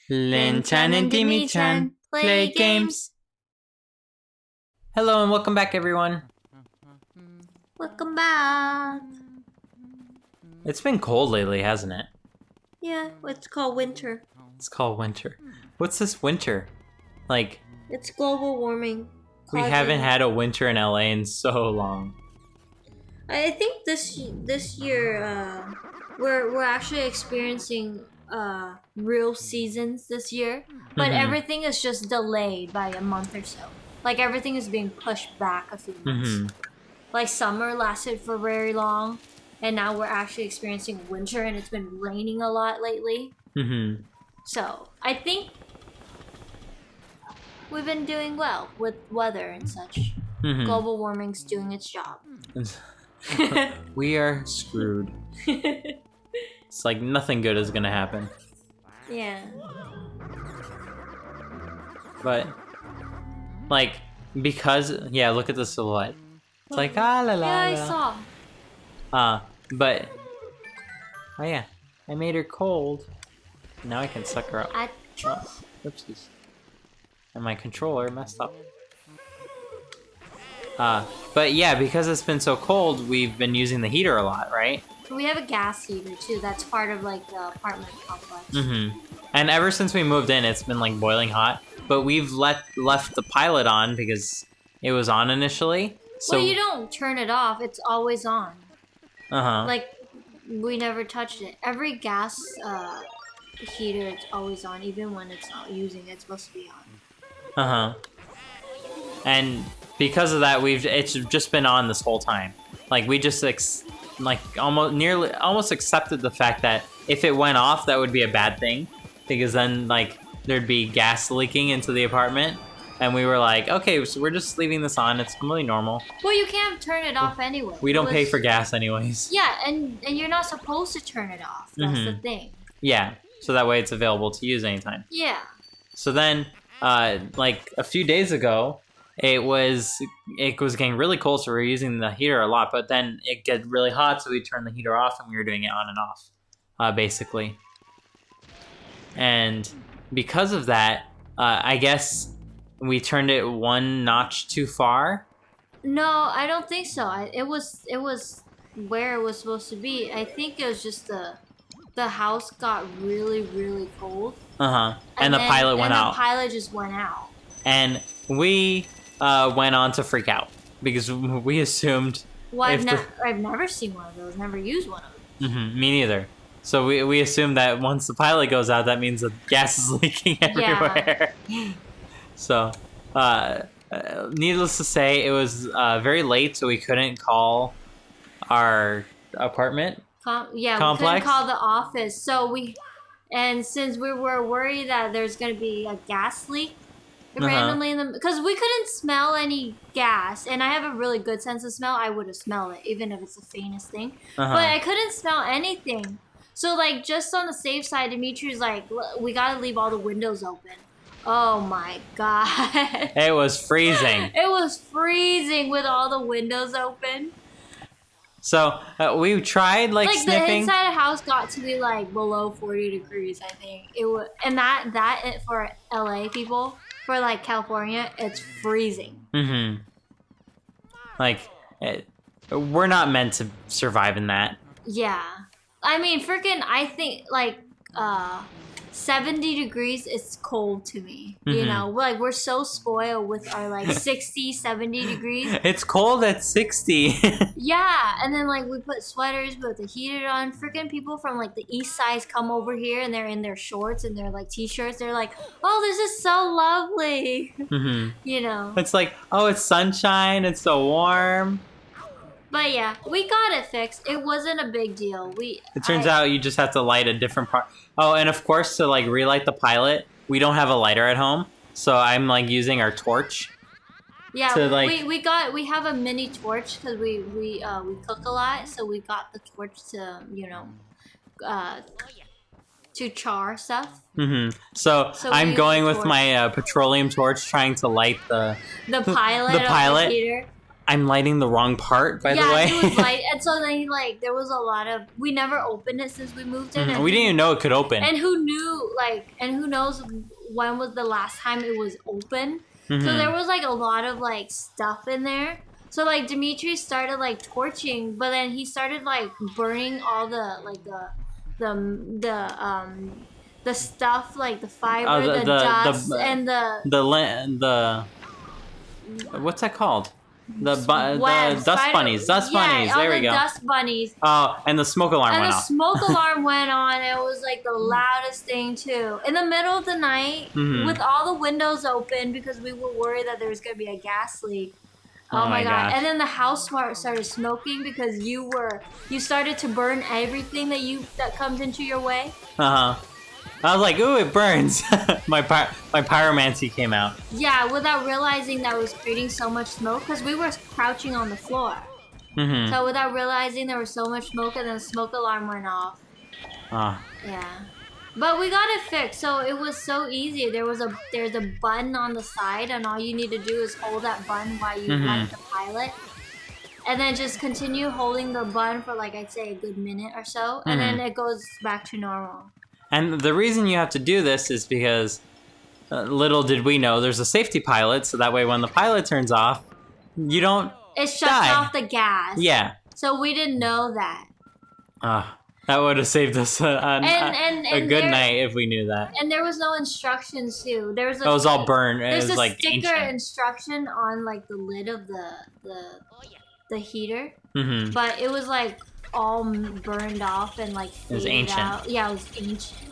Linh-chan and Dimi-chan play games. Hello and welcome back, everyone. Welcome back. It's been cold lately, hasn't it? Yeah, it's called winter. It's called winter. What's this winter? Like, It's global warming. we haven't had a winter in LA in so long. I think this year we're actually experiencing real seasons this year, but everything is just delayed by a month or so. Like everything is being pushed back a few months. Like summer lasted for very long, and now we're actually experiencing winter, and it's been raining a lot lately. So I think we've been doing well with weather and such. Global warming's doing its job. We are screwed. It's like nothing good is gonna happen. Yeah. But, like, because, yeah, look at the silhouette. It's like, ah la la. Yeah, I la. saw. But, oh yeah, I made her cold. Now I can suck her up. Oh, oopsies. And my controller messed up. But yeah, because it's been so cold, we've been using the heater a lot, right? We have a gas heater too. That's part of like the apartment complex. And ever since we moved in, it's been like boiling hot. But we've left the pilot on because it was on initially. So well, you don't turn it off. It's always on. Like we never touched it. Every gas heater, it's always on, even when it's not using it. It's supposed to be on. And because of that, it's just been on this whole time. Like we just almost accepted the fact that if it went off, that would be a bad thing, because then like there'd be gas leaking into the apartment, and we were like, okay, so we're just leaving this on. It's completely normal. Well, you can't turn it off anyway. We don't pay for gas anyways. Yeah, and you're not supposed to turn it off. That's the thing. Yeah, so that way it's available to use anytime. Yeah. So then, like a few days ago, it was getting really cold, so we were using the heater a lot. But then it got really hot, so we turned the heater off, and we were doing it on and off, basically. And because of that, I guess we turned it one notch too far. No, I don't think so. It was where it was supposed to be. I think it was just the house got really, really cold. And the pilot went out. The pilot just went out. And we went on to freak out because we assumed. Well, I've never seen one of those. Never used one of those. Me neither. So we assumed that once the pilot goes out, that means the gas is leaking everywhere. Yeah. So, needless to say, it was very late, so we couldn't call our apartment complex. We couldn't call the office. So since we were worried that there's going to be a gas leak randomly because we couldn't smell any gas, and I have a really good sense of smell. I would have smelled it, even if it's the faintest thing. But I couldn't smell anything. So, like, just on the safe side, Dimitri's like, we gotta leave all the windows open. Oh my god. It was freezing. It was freezing with all the windows open. So, we tried, like sniffing. The inside of the house got to be, like, below 40 degrees, I think. It was, and that for LA people, for, like, California, it's freezing. Like, we're not meant to survive in that. Yeah. I mean, freaking, I think, like, 70 degrees is cold to me. You know, like, we're so spoiled with our, like, 60, 70 degrees. It's cold at 60. Yeah, and then, like, we put sweaters, put the heater on. Freaking people from, like, the east side come over here, and they're in their shorts and their, like, t-shirts. They're like, oh, this is so lovely. You know. It's like, oh, it's sunshine. It's so warm. But yeah, we got it fixed. It wasn't a big deal. It turns out you just have to light a different part. Oh, and of course, to like relight the pilot, we don't have a lighter at home, so I'm like using our torch. Yeah, we have a mini torch because we cook a lot, so we got the torch to to char stuff. So I'm going with my petroleum torch, trying to light the pilot. The pilot. On the heater. I'm lighting the wrong part, by the Yeah, way. it was light, and so then like there was a lot of. We never opened it since we moved in. And We didn't even know it could open. And who knew? Like, and who knows when was the last time it was open? So there was like a lot of like stuff in there. So like Dimitri started like torching, but then he started like burning all the like the stuff, like the fiber, the dust, and the what's that called? The webs, dust bunnies. Dust bunnies. all There we the go. dust bunnies. Oh, and the smoke alarm And went the off. smoke alarm went on. It was like the loudest thing too. In the middle of the night, with all the windows open because we were worried that there was gonna be a gas leak. Oh my god! gosh. And then the house started smoking because you started to burn everything that comes into your way. I was like, ooh, it burns. my pyromancy came out. Yeah, without realizing that it was creating so much smoke because we were crouching on the floor. So without realizing there was so much smoke, and then the smoke alarm went off. Yeah. But we got it fixed, so it was so easy. There's a button on the side, and all you need to do is hold that button while you light the pilot. And then just continue holding the button for like, I'd say a good minute or so, and then it goes back to normal. And the reason you have to do this is because little did we know there's a safety pilot, so that way when the pilot turns off, you don't It shuts die. off the gas. Yeah. So we didn't know that. That would have saved us a good night if we knew that. And there was no instructions too. There was It was all burned. It There's was a like sticker ancient. instruction on like the lid of the heater, but it was like all burned off and like faded It was ancient. out. Yeah, it was ancient.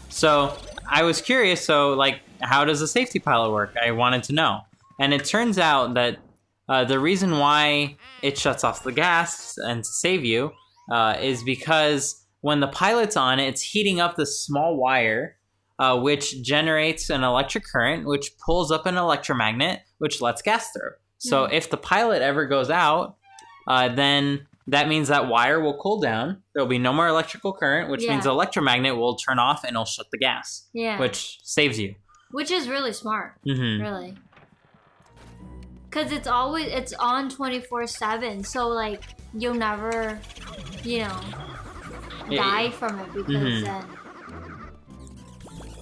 So I was curious. So like, how does a safety pilot work? I wanted to know, and it turns out that the reason why it shuts off the gas and to save you is because when the pilot's on, it's heating up the small wire, which generates an electric current, which pulls up an electromagnet, which lets gas through. So if the pilot ever goes out, then that means that wire will cool down. There'll be no more electrical current, which means the electromagnet will turn off and it'll shut the gas. Yeah. Which saves you. Which is really smart. Really. Because it's on 24/7. So like you'll never, die from it because then.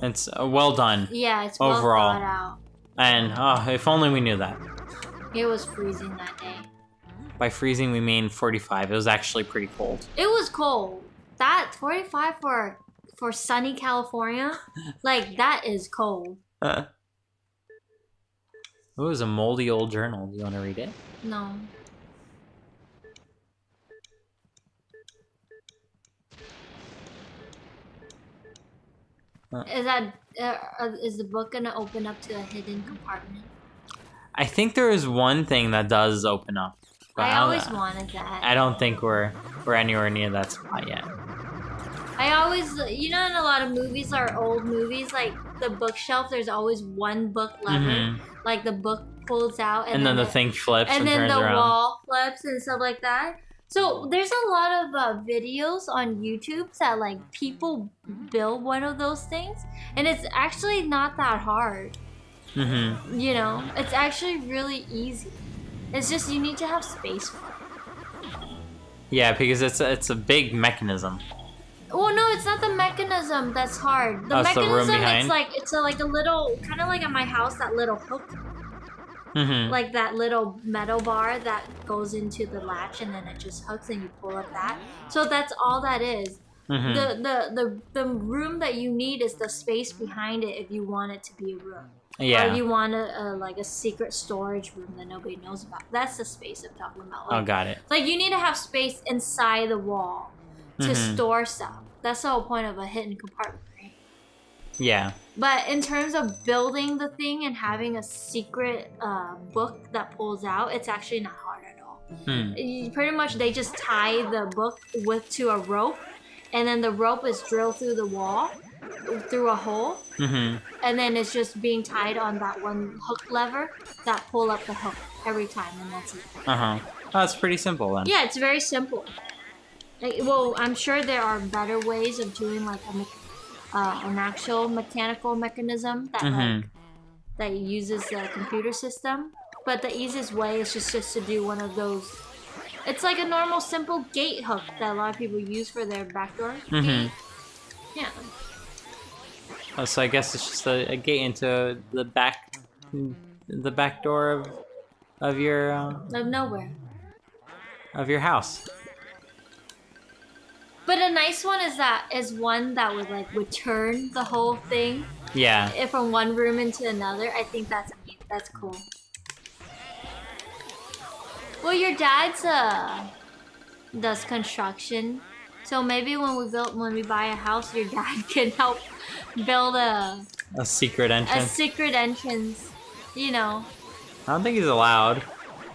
It's well done. Yeah, it's overall. well thought out. And if only we knew that. It was freezing that day. By freezing, we mean 45. It was actually pretty cold. It was cold. That 45 for sunny California, like that is cold. It was a moldy old journal. Do you want to read it? No. Is the book gonna open up to a hidden compartment? I think there is one thing that does open up. I always wanted that. I don't think we're anywhere near that spot yet. I always, in a lot of movies, or old movies, like the bookshelf, there's always one book lever. Like the book pulls out, and then the thing flips and then turns the around. wall flips and stuff like that. So there's a lot of videos on YouTube that like people build one of those things, and it's actually not that hard. It's actually really easy. It's just you need to have space for it. Yeah, because it's a big mechanism. Well, no, it's not the mechanism that's hard. The it's the room mechanism, behind? it's like a little, kind of like at my house, that little hook. Like that little metal bar that goes into the latch, and then it just hooks and you pull up that. So that's all that is. The room that you need is the space behind it if you want it to be a room. Yeah. Or if you want like a secret storage room that nobody knows about. That's the space I'm talking about. Like, got it. Like you need to have space inside the wall to store stuff. That's the whole point of a hidden compartment, right? Yeah. But in terms of building the thing and having a secret book that pulls out, it's actually not hard at all. Pretty much they just tie the book to a rope, and then the rope is drilled through the wall, through a hole, and then it's just being tied on that one hook lever that pull up the hook every time, and that's it. Oh, that's pretty simple then. Yeah, it's very simple. Well, I'm sure there are better ways of doing like an actual mechanical mechanism that that uses the computer system. But the easiest way is just to do one of those. It's like a normal simple gate hook that a lot of people use for their backdoor gate. Yeah. Oh, so I guess it's just a gate into the back door of your Of nowhere. of your house. But a nice one is one that would turn the whole thing Yeah. from one room into another. I think that's cool. Well, your dad's does construction, so maybe when we buy a house, your dad can help build a secret entrance. A secret entrance, you know. I don't think he's allowed.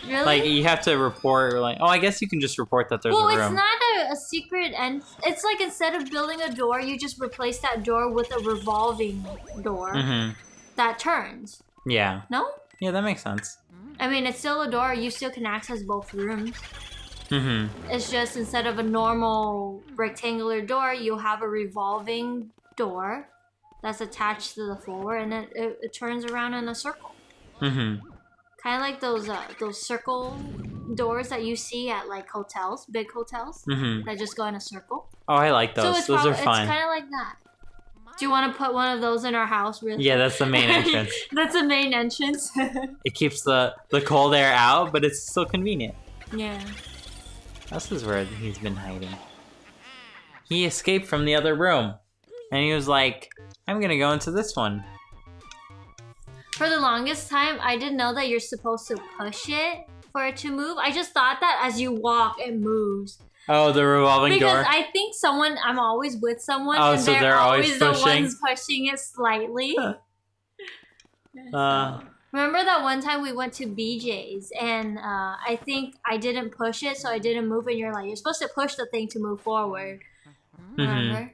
Really? Like, you have to report, like, oh, I guess you can just report that there's a room. Well, it's not a secret, and it's like instead of building a door, you just replace that door with a revolving door that turns. Yeah. No? Yeah, that makes sense. I mean, it's still a door. You still can access both rooms. It's just instead of a normal rectangular door, you'll have a revolving door that's attached to the floor, and it turns around in a circle. Kind of like those circle doors that you see at like hotels, big hotels, that just go in a circle. Oh, I like those. So those are fun. It's kind of like that. Do you want to put one of those in our house? Really? Yeah, that's the main entrance. That's the main entrance. It keeps the cold air out, but it's still convenient. Yeah. This is where he's been hiding. He escaped from the other room, and he was like, I'm gonna go into this one. For the longest time, I didn't know that you're supposed to push it for it to move. I just thought that as you walk, it moves. Oh, the revolving door? Because I think I'm always with someone, oh, and so they're always pushing? the ones pushing it slightly. Remember that one time we went to BJ's, and I think I didn't push it, so I didn't move, and you're like, you're supposed to push the thing to move forward. Remember?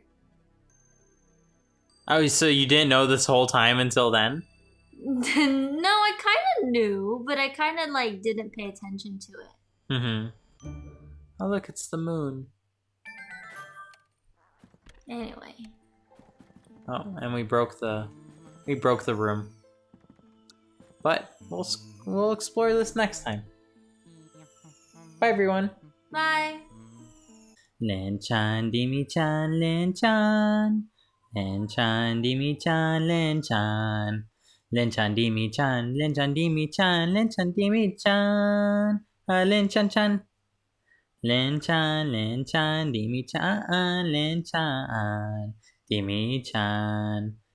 Oh, so you didn't know this whole time until then? No, I kind of knew, but I kind of like didn't pay attention to it. Oh, look, it's the moon. Anyway. Oh, and we broke the room. But we'll explore this next time. Bye, everyone. Bye. Linh-chan, Dimi-chan, Linh-chan. Linh-chan, Dimi-chan, Linh-chan. Linh-chan, Dimi-chan, Linh-chan, Dimi-chan, Linh-chan, Dimi-chan. Linh-chan-chan. Linh-chan, Linh-chan, Dimi-chan, Linh-chan. Dimi-chan.